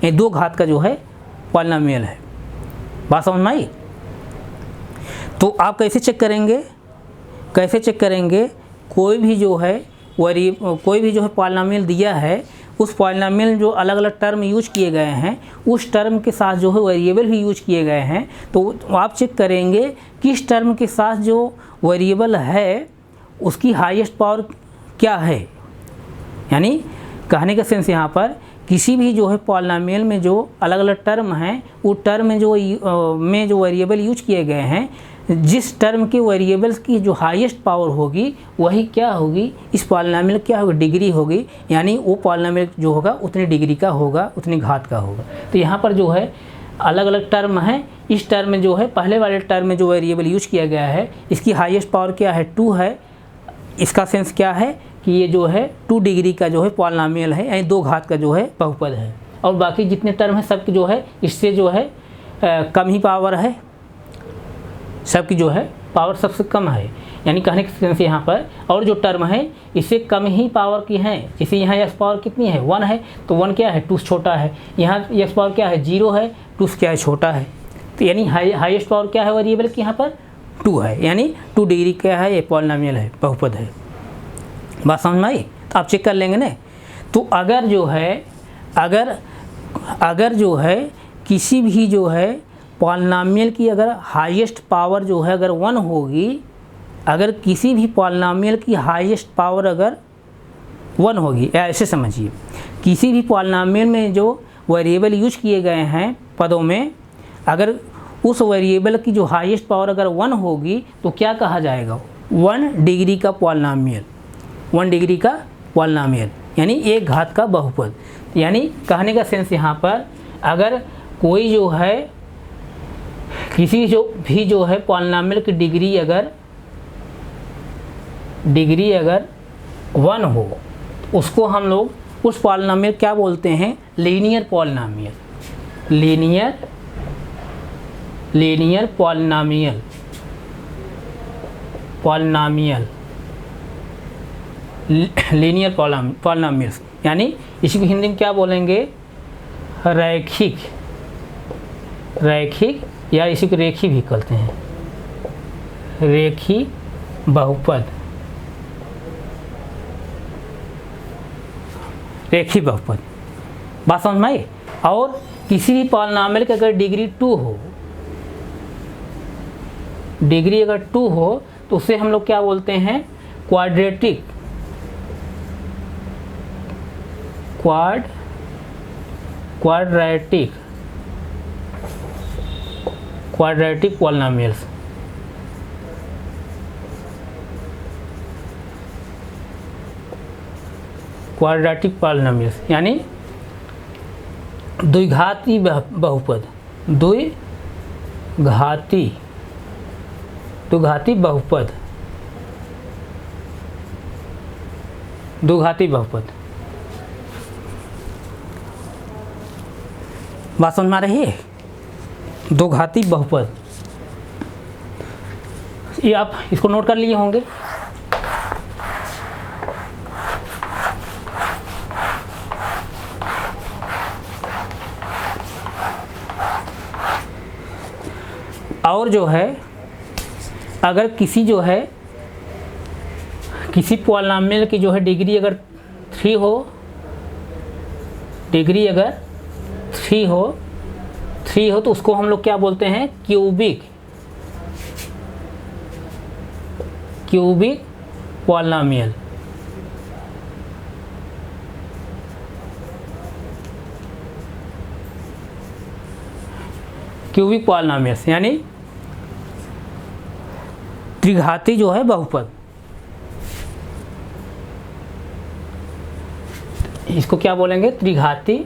ये 2 घात का जो है पॉलिनोमियल है। बात समझ में आई? तो आप कैसे चेक करेंगे, कैसे चेक करेंगे, कोई भी जो है पॉलिनोमियल दिया है, उस पॉलिनोमियल जो अलग अलग टर्म यूज किए गए हैं, उस टर्म के साथ जो है वेरिएबल भी यूज किए गए हैं, तो आप चेक करेंगे किस टर्म के साथ जो वेरिएबल है उसकी हाईएस्ट पावर क्या है। यानी कहने का सेंस यहाँ पर किसी भी जो है पॉलिनोमियल में जो अलग अलग टर्म हैं, वो टर्म में जो वेरिएबल यूज किए गए हैं, जिस टर्म के वेरिएबल्स की जो हाईएस्ट पावर होगी वही क्या होगी, इस पॉलिनोमियल क्या होगी, डिग्री होगी, यानी वो पॉलिनोमियल जो होगा उतनी डिग्री का होगा, उतनी घात का होगा। तो यहाँ पर जो है अलग अलग टर्म हैं, इस टर्म में जो है पहले वाले टर्म में जो वेरिएबल यूज किया गया है इसकी हाईएस्ट पावर क्या है, 2 है। इसका सेंस क्या है कि ये जो है 2 डिग्री का जो है पॉलिनोमियल है, यानी 2 घात का जो है बहुपद है, और बाकी जितने टर्म हैं सबकी जो है इससे जो है कम ही पावर है, सबकी जो है पावर सबसे कम है, यानी कहने के सेंस यहाँ पर, और जो टर्म है इससे कम ही पावर की हैं। जैसे यहाँ एक्स पावर कितनी है, 1 है, तो 1 क्या है, 2 छोटा है, यहाँ एक्स पावर क्या है, 0 है, 2 क्या है, छोटा है, तो यानी हाईएस्ट पावर क्या है वेरिएबल की यहाँ पर, 2 है, यानी 2 डिग्री क्या है, ये पॉलिनोमियल है, बहुपद है। बात समझ में आई? तो आप चेक कर लेंगे ना। तो अगर जो है अगर जो है किसी भी जो है पॉलिनोमियल की अगर हाईएस्ट पावर जो है अगर 1 होगी, अगर किसी भी पॉलिनोमियल की हाईएस्ट पावर अगर 1 होगी, ऐसे समझिए, किसी भी पॉलिनोमियल में जो वेरिएबल यूज किए गए हैं पदों में, अगर उस वेरिएबल की जो हाईएस्ट पावर अगर 1 होगी तो क्या कहा जाएगा, 1 डिग्री का पॉलिनोमियल, 1 डिग्री का पॉलिनोमियल, यानी 1 घात का बहुपद। यानी कहने का सेंस यहाँ पर, अगर कोई जो है किसी जो है पॉलिनोमियल की डिग्री अगर 1 हो, उसको हम लोग उस पॉलिनोमियल क्या बोलते हैं, linear polynomial, linear polynomial, linear polynomials, यानी इसी को हिंदी में क्या बोलेंगे, रैखिक या इसी को रेखी भी कहते हैं, रेखी बहुपद, रेखी बहुपद। बात समझ में आई? और किसी भी पॉलिनोमियल की अगर डिग्री 2 हो, डिग्री अगर 2 हो तो उसे हम लोग क्या बोलते हैं, क्वाड्रेटिक पॉलिनोमियल्स। क्वाड्रेटिक पॉलिनोमियल्स यानी द्विघाती बहुपद, द्विघाती बहुपद, द्विघाती बहुपद। बात समझ में आ रही है? द्विघाती बहुपद, ये आप इसको नोट कर लिए होंगे। और जो है अगर किसी पॉलिनोमियल की जो है डिग्री अगर 3 हो, डिग्री अगर 3 हो तो उसको हम लोग क्या बोलते हैं, क्यूबिक पॉलिनोमियल। क्यूबिक पॉलिनोमियल्स यानी त्रिघाती जो है बहुपद, इसको क्या बोलेंगे, त्रिघाती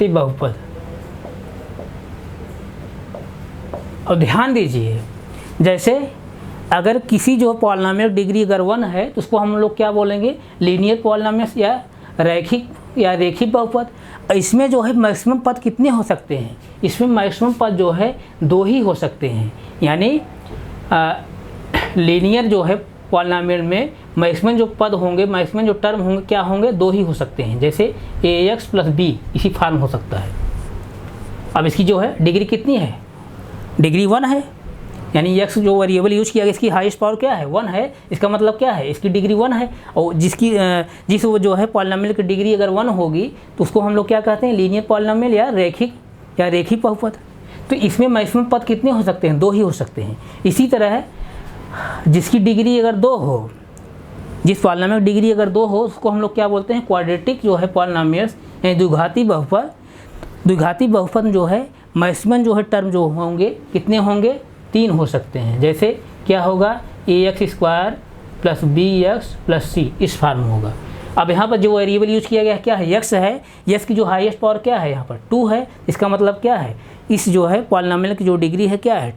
बहुपद। और ध्यान दीजिए, जैसे अगर किसी जो पॉलिनोमियल डिग्री अगर 1 है तो उसको हम लोग क्या बोलेंगे, लीनियर पॉलिनोमियल्स या रैखिक या रेखिक बहुपद। इसमें जो है मैक्सिमम पद कितने हो सकते हैं, इसमें मैक्सिमम पद जो है 2 ही हो सकते हैं, यानी लीनियर जो है पॉलिनॉमियल में मैक्सिमम जो पद होंगे, मैक्सिमम जो टर्म होंगे क्या होंगे, 2 ही हो सकते हैं। जैसे ax + b इसी फॉर्म हो सकता है। अब इसकी जो है डिग्री कितनी है, डिग्री 1 है, यानी x जो वेरिएबल यूज किया गया इसकी हाईएस्ट पावर क्या है, 1 है। इसका मतलब क्या है, इसकी डिग्री 1 है। और जिस वो जो है पॉलिनॉमियल की डिग्री अगर 1 होगी तो उसको हम लोग क्या कहते हैं, लीनियर पॉलिनॉमियल या रेखिक बहुपद। तो इसमें मैक्सिमम पद कितने हो सकते हैं, 2 ही हो सकते हैं। इसी तरह जिसकी डिग्री अगर 2 हो, जिस पॉलिनॉमियल की डिग्री अगर 2 हो उसको हम लोग क्या बोलते हैं, क्वाड्रेटिक जो है पॉलिनॉमियल्स यानी द्विघाती बहुपद। द्विघाती बहुपद जो है मैक्सिमम जो है टर्म जो होंगे कितने होंगे, 3 हो सकते हैं। जैसे क्या होगा, ax² + bx + c इस फॉर्म में होगा। अब यहाँ पर जो वेरिएबल यूज किया गया है क्या है, x है। x की जो हाईएस्ट पावर क्या है, यहाँ पर 2 है। इसका मतलब क्या है, इस जो है पॉलिनॉमियल की जो डिग्री है क्या है,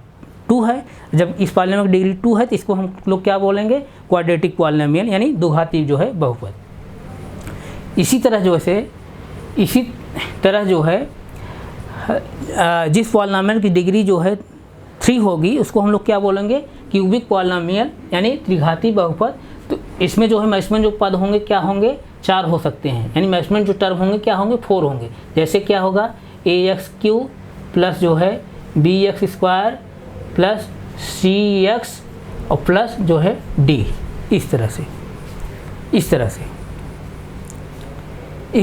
2 है। जब इस पॉलिनॉमियल की डिग्री 2 है तो इसको हम लोग क्या बोलेंगे, क्वाड्रेटिक पॉलिनॉमियल यानी द्विघाती जो है बहुपद। इसी तरह जो है जिस पॉलिनॉमियल की डिग्री जो है 3 होगी उसको हम लोग क्या बोलेंगे, क्यूबिक पॉलिनॉमियल यानी त्रिघाती बहुपद। तो इसमें जो है मैक्सिमम जो पद होंगे क्या होंगे, 4 हो सकते हैं, यानी मैक्सिमम जो टर्म होंगे क्या होंगे, 4 होंगे। जैसे क्या होगा, ax³ प्लस जो है bx² प्लस cx और प्लस जो है d। इस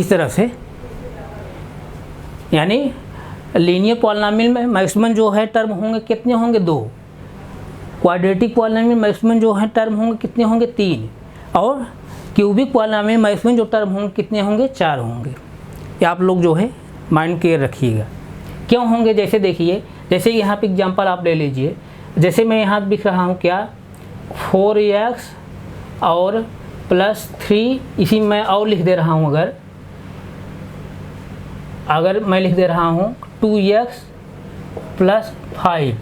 तरह से यानी लीनियर पॉलिनॉमियल में मैक्सिमम जो है टर्म होंगे कितने होंगे, 2। क्वाड्रेटिक पॉलिनॉमियल में मैक्सिमम जो है टर्म होंगे कितने होंगे, 3। और क्यूबिक पॉलिनॉमियल में मैक्सिमम जो टर्म होंगे कितने होंगे, 4 होंगे। ये आप लोग जो है माइंड क्लियर रखिएगा क्यों होंगे। जैसे देखिए, जैसे यहाँ पे एग्जांपल आप ले लीजिए। जैसे मैं यहाँ लिख रहा हूँ क्या, 4x और +3, इसी में और लिख दे रहा हूँ। अगर मैं लिख दे रहा हूँ 2x + 5,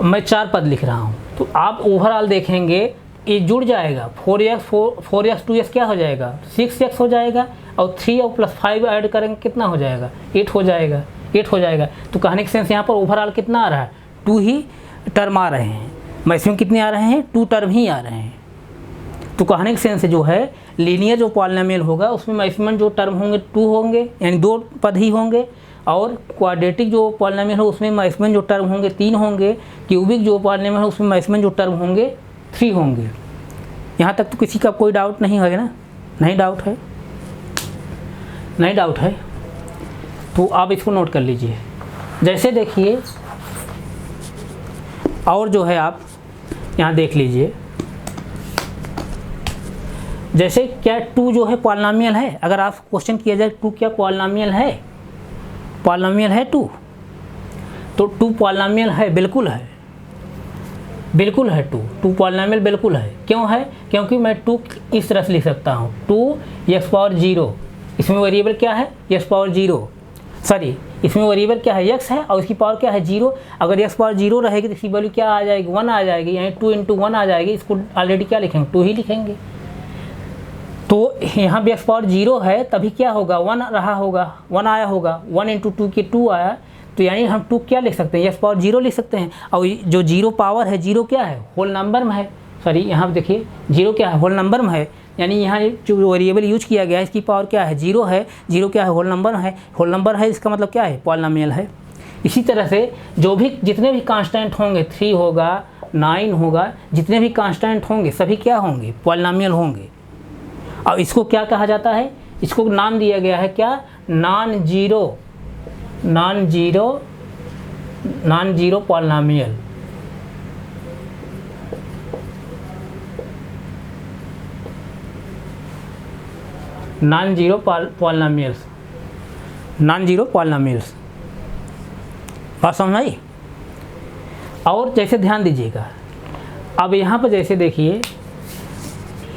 मैं 4 पद लिख रहा हूँ। तो आप ओवरऑल देखेंगे ये जुड़ जाएगा, 4x 2x क्या हो जाएगा, 6x हो जाएगा। और 3 और +5 ऐड करेंगे कितना हो जाएगा, 8 हो जाएगा। तो कहने के सेंस यहाँ पर ओवरऑल कितना आ रहा है, 2 ही टर्म आ रहे हैं। मैक्सिमम कितने आ रहे हैं, 2 टर्म ही आ रहे हैं। तो कहने के सेंस जो है लीनियर जो पॉलिनॉमियल होगा उसमें मैक्सिमम जो टर्म होंगे 2 होंगे, यानी 2 पद ही होंगे। और क्वाड्रेटिक जो पॉलिनॉमियल हो उसमें मैक्सिमम जो टर्म होंगे 3 होंगे। क्यूबिक जो पॉलिनॉमियल हो उसमें मैक्सिमम जो टर्म होंगे 3 होंगे। यहाँ तक तो किसी का कोई डाउट नहीं है ना, नहीं डाउट है। तो आप इसको नोट कर लीजिए। जैसे देखिए और जो है आप यहाँ देख लीजिए, जैसे क्या 2 जो है पॉलिनॉमियल है। अगर आप क्वेश्चन किया जाए 2 क्या पॉलिनॉमियल है, 2, तो 2 पॉलिनॉमियल है, बिल्कुल है 2 पॉलिनॉमियल बिल्कुल है। क्यों है, क्योंकि मैं 2 इस तरह से लिख सकता हूँ, 2x⁻0। इसमें वेरिएबल क्या है, इसमें वेरिएबल क्या है, x है और इसकी पावर क्या है, 0। अगर x⁻0 रहेगी तो इसकी वैल्यू क्या आ जाएगी, 1 आ जाएगी, यानी 2 × 1 आ जाएगी। इसको ऑलरेडी क्या लिखेंगे, 2 ही लिखेंगे। तो यहाँ भी x⁻0 है, तभी क्या होगा, 1 रहा होगा, 1 आया होगा, 1 × 2 के 2 आया। तो यानी हम 2 क्या लिख सकते हैं, x⁻0 लिख सकते हैं। और जो 0 पावर है, 0 क्या है, होल नंबर में है। यहाँ देखिए 0 क्या है, होल नंबर में है। यानी यहाँ जो वेरिएबल यूज किया गया है इसकी पावर क्या है, 0 है। 0 क्या है, होल नंबर है। इसका मतलब क्या है, पॉलिनॉमियल है। इसी तरह से जितने भी कांस्टेंट होंगे, 3 होगा, 9 होगा, जितने भी कांस्टेंट होंगे सभी क्या होंगे, पॉलिनॉमियल होंगे। और इसको क्या कहा जाता है, इसको नाम दिया गया है क्या, non zero polynomial. Non zero polynomials. बात समझ आई। और जैसे ध्यान दीजिएगा, अब यहाँ पर जैसे देखिए,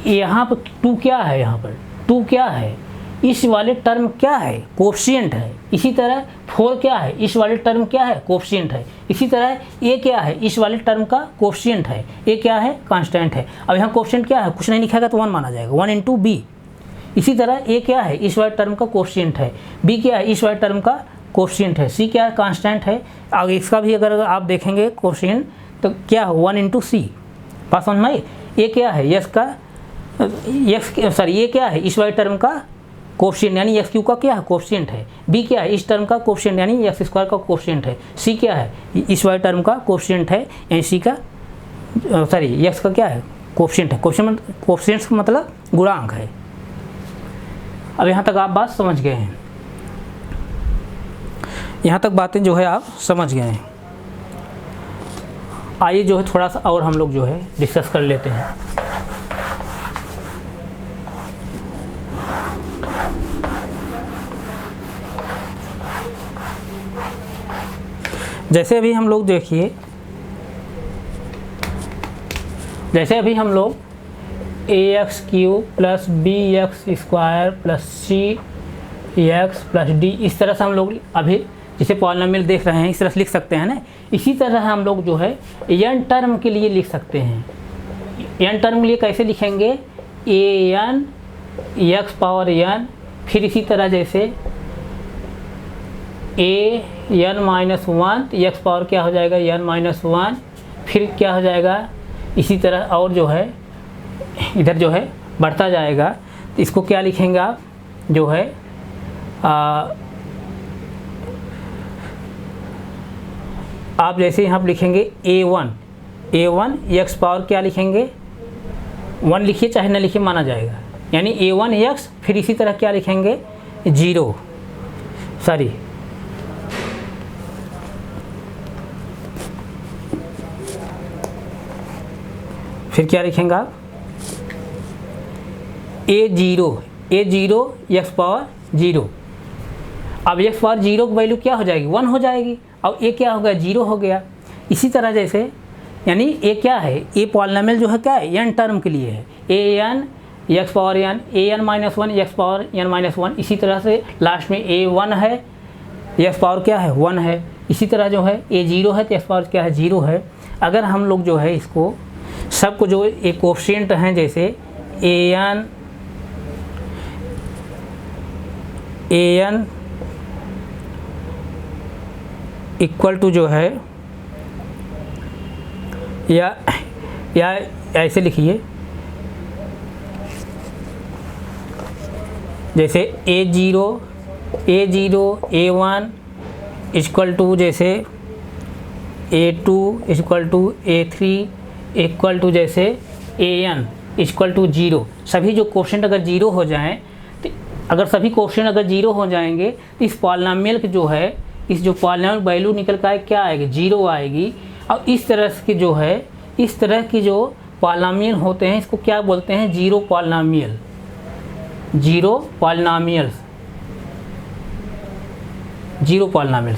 यहाँ पर 2 क्या है, यहाँ पर 2 क्या है, इस वाले टर्म क्या है, कोफिशिएंट है। इसी तरह 4 क्या है, इस वाले टर्म क्या है, कोफिशिएंट है। इसी तरह ए क्या है, इस वाले टर्म का कोफिशिएंट है। ए क्या है, कांस्टेंट है। अब यहाँ कोफिशिएंट क्या है, कुछ नहीं लिखा तो 1 माना जाएगा, 1 इंटू बी। इसी तरह ए क्या है, इस वाले टर्म का कोफिशिएंट है। बी क्या है, इस वाले टर्म का कोफिशिएंट है। सी क्या है, कांस्टेंट है। आगे इसका भी अगर आप देखेंगे कोफिशिएंट तो क्या है, 1 इंटू सी। बात समझ में आई। ए क्या है, यस का ये क्या है, इस वाले टर्म का कोफिशिएंट यानी एक्स क्यू का क्या है, कोफिशिएंट है। बी क्या है, इस टर्म का कोफिशिएंट यानी एक्स स्क्वायर का कोफिशिएंट है। सी क्या है, इस वाले टर्म का कोफिशिएंट है यानी सी का एक्स का क्या है, कोफिशिएंट है। कोफिशिएंट का मतलब गुणांक है। अब यहाँ तक आप बात समझ गए हैं, यहाँ तक बातें जो है आप समझ गए हैं। आइए जो है थोड़ा सा और हम लोग जो है डिस्कस कर लेते हैं। जैसे अभी हम लोग देखिए, जैसे अभी हम लोग a x cube plus b x square plus c x plus d, इस तरह से हम लोग अभी जिसे पॉलिनोमियल देख रहे हैं इस तरह से लिख सकते हैं ना। इसी तरह हम लोग जो है एन टर्म के लिए लिख सकते हैं। एन टर्म के लिए कैसे लिखेंगे, ए एन एक्स पावर एन, फिर इसी तरह जैसे ए एन माइनस 1, एक्स पावर क्या हो जाएगा, एन माइनस 1, फिर क्या हो जाएगा, इसी तरह और जो है इधर जो है बढ़ता जाएगा। तो इसको क्या लिखेंगे आप, जो है आप जैसे यहाँ पर लिखेंगे a1 एक्स पावर क्या लिखेंगे, 1 लिखिए चाहे ना लिखिए माना जाएगा, यानी a1 एक्स, फिर इसी तरह क्या लिखेंगे 0, फिर क्या लिखेंगे आप a0 एक्स पावर 0। अब एक्स पावर 0 की वैल्यू क्या हो जाएगी, 1 हो जाएगी। अब ए क्या हो गया, 0 हो गया। इसी तरह जैसे यानी ए क्या है, ए पॉलिनोमियल जो है क्या है, एन टर्म के लिए है, a n x power n, a n minus 1 x power n minus 1। इसी तरह से लास्ट में ए 1 है, एक्स पावर क्या है 1 है। इसी तरह जो है ए 0 है तो एक्स पावर क्या है 0 है। अगर हम लोग जो है इसको सबको जो एक कोफिशिएंट हैं जैसे ए एन इक्वल टू जो है या ऐसे लिखिए, जैसे a0 a1 इक्वल टू जैसे a2 equal to a3 equal to जैसे an इक्वल टू 0। सभी जो कोफिशिएंट अगर 0 हो जाएं तो अगर सभी कोफिशिएंट अगर 0 हो जाएंगे तो इस पॉलिनोमियल की जो है, इस जो पॉलिनोमियल वैल्यू निकल कर क्या आएगी, 0 आएगी। और इस तरह की जो है, इस तरह की जो पॉलिनोमियल होते हैं इसको क्या बोलते हैं, जीरो पॉलिनोमियल्स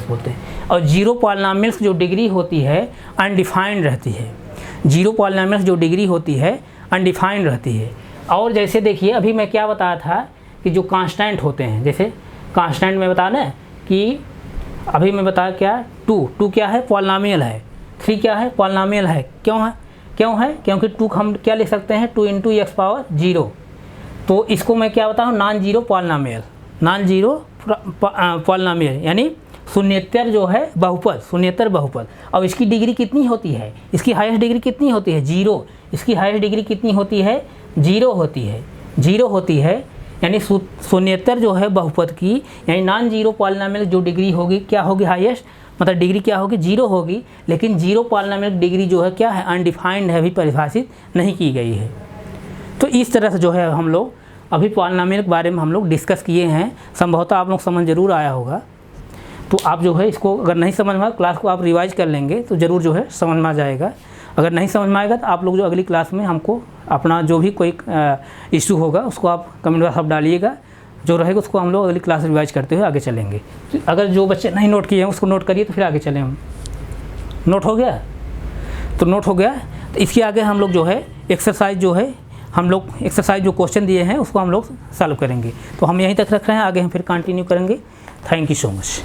बोलते हैं। और जीरो पॉलिनोमियल्स जो डिग्री होती है अनडिफाइंड रहती है। जीरो पॉलिनोमियल्स जो डिग्री होती है अनडिफाइंड रहती है। और जैसे देखिए अभी मैं क्या बताया था कि जो कांस्टेंट होते हैं, जैसे कांस्टेंट में बताया ना कि अभी मैं बताया क्या, 2 क्या है, पॉलिनोमियल है। 3 क्या है, पॉलिनोमियल है। क्यों है क्योंकि 2 हम क्या लिख सकते हैं, 2 इंटू एक्स पावर 0। तो इसको मैं क्या बताऊँ, नॉन जीरो पॉलिनोमियल यानी शून्येतर जो है बहुपद, शून्येतर बहुपद। अब इसकी डिग्री कितनी होती है, इसकी हाईएस्ट डिग्री कितनी होती है, 0। इसकी हाईएस्ट डिग्री कितनी होती है, 0 होती है। यानी शून्येतर जो है बहुपद की, यानी नॉन जीरो पॉलिनोमियल जो डिग्री होगी क्या होगी, हाईएस्ट मतलब डिग्री क्या होगी, 0 होगी। लेकिन जीरो पॉलिनोमियल डिग्री जो है क्या है, अनडिफाइंड है, अभी परिभाषित नहीं की गई है। तो इस तरह से जो है हम लोग अभी पॉलिनोमियल के बारे में हम लोग डिस्कस किए हैं। संभवतः आप लोग समझ जरूर आया होगा। तो आप जो है इसको अगर नहीं समझ में आए, क्लास को आप रिवाइज कर लेंगे तो ज़रूर जो है समझ में आ जाएगा। अगर नहीं समझ में आएगा तो आप लोग जो अगली क्लास में हमको अपना जो भी कोई इशू होगा उसको आप कमेंट बॉक्स में डालिएगा, जो रहेगा उसको हम लोग अगली क्लास रिवाइज करते हुए आगे चलेंगे। अगर जो बच्चे नहीं नोट किए हैं उसको नोट करिए, तो फिर आगे चलें हम। नोट हो गया तो इसके आगे हम लोग जो है एक्सरसाइज जो है हम लोग एक्सरसाइज जो क्वेश्चन दिए हैं उसको हम लोग सॉल्व करेंगे। तो हम यहीं तक रख रहे हैं, आगे हम फिर कंटिन्यू करेंगे। Thank you so much.